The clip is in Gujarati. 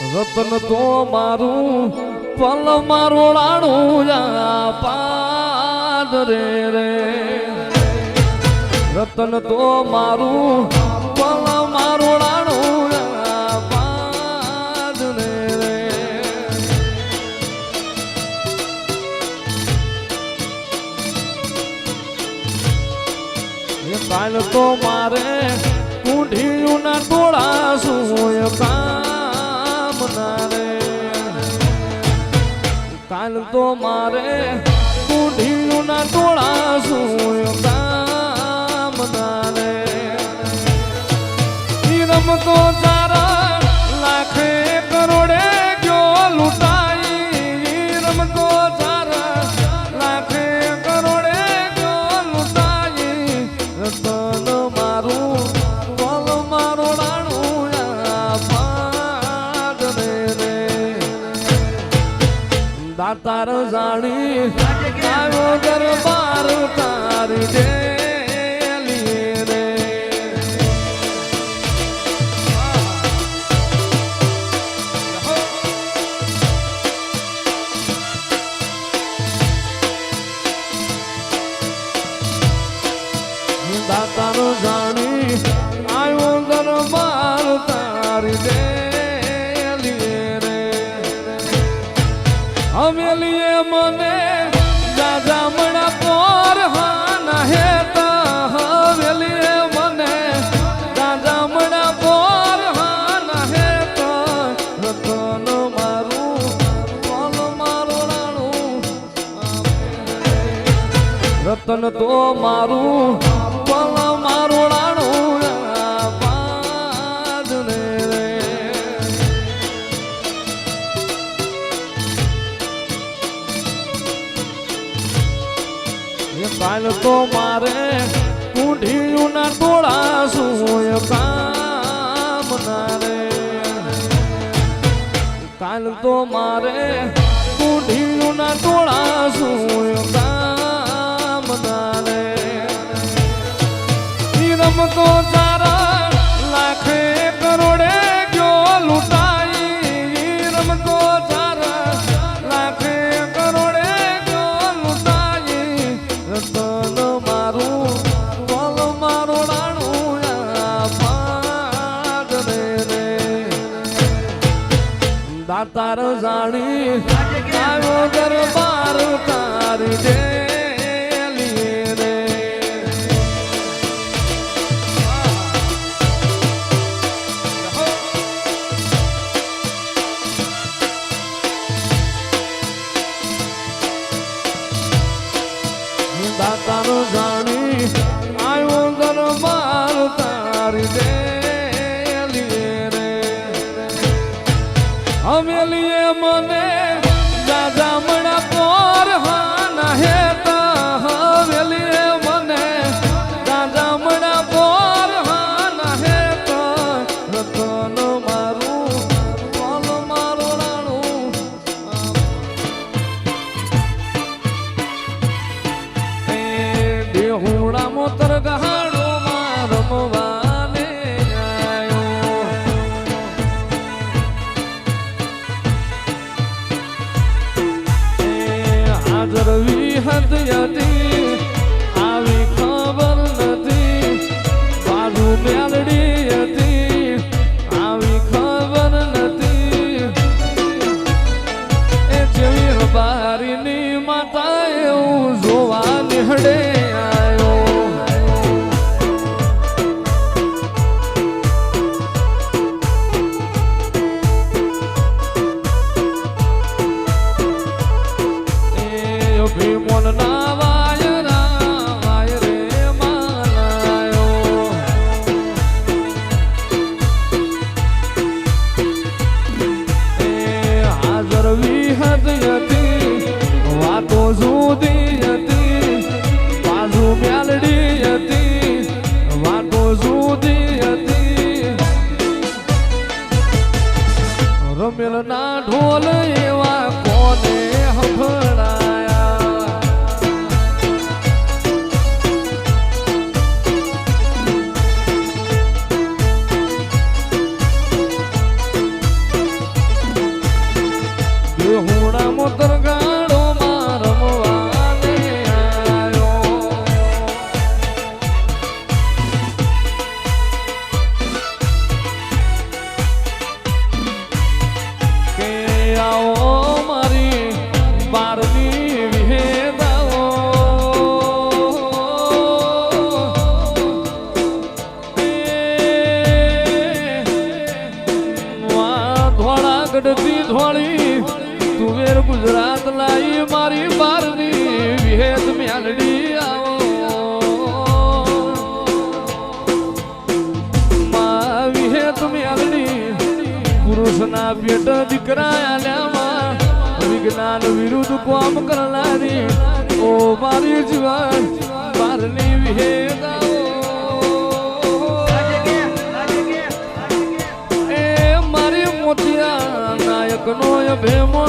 રતન તો મારું પલ મારું રાણું પાદ રે રે રતન તો મારું પલ મારું રાણું પાદ રે રે કાલ તો મારે કુંઢીયું ના ટોળા શું કામ ના રે કાલ તો મારે કુંઢીયું ના ટોળા શું કામ ના રે રમતો તારા લાખે કરોડે ગયો લૂંટાઈ રમતો તારા લાખે કરોડે ગયો લૂંટાઈ રતન મારું પલ મારું રાણું પાદ રે રે દાતાર જાણી આવ્યો દરબાર તારી ડેલી રે દાતાર જાણી આવ્યો દરબાર તારી ડેલી રે હવેલીએ મને જાજામણા પોર હાના હેતા હવેલીએ મને જાજામણા પોર હાના હેતા રતન મારું પલ મારું રાણું રતન તો મારું પલ મારું રાણું પાદ રે રે કાલ તો મારે કુંઢીયું ના ટોળા શું કામ ના રે કાલ તો મારે કુંઢીયું ના ટોળા શું કામ ના રે રમતો તારા લાખે કરોડે ગયો લૂંટાઈ રમતો તારા લાખે કરોડે ગયો લૂંટાઈ રતન મારું પલ મારું રાણું પાદ રે રે દાતાર જાણી આવ્યો દરબાર તારી ડેલી રે દાતાર જાણી આવ્યો દરબાર તારી ડેલી રે હવેલીએ મને જાજામણા પોર હાના હેતા હવેલીએ મને જાજામણા પોર હાના હેતા રતન મારું પલ મારું રાણું દેહુડા મોતર ગહાડો માં રમવાને આવ્યો હાજર વિહત હતી આવી ખબર નથી બાજુ મેલડી હતી આવી ખબર નથી એ જેવી રબારીની માતા એવું જોવા નિહળે ભીમોન ના વાય રે માનાયો રગડતી થોડી તુવેર ગુજરાત લાઈ મારી બારની વિહેત મ્યાલડી આવો માં વિહેત મ્યાલડી પુરુષના પેટ દીકરા આલ્યામાં વિજ્ઞાન વિરુદ્ધ કોમ કરનારી ઓ મારી જીવન બારની વિહેત મોતિયા નાયક નો ભેમો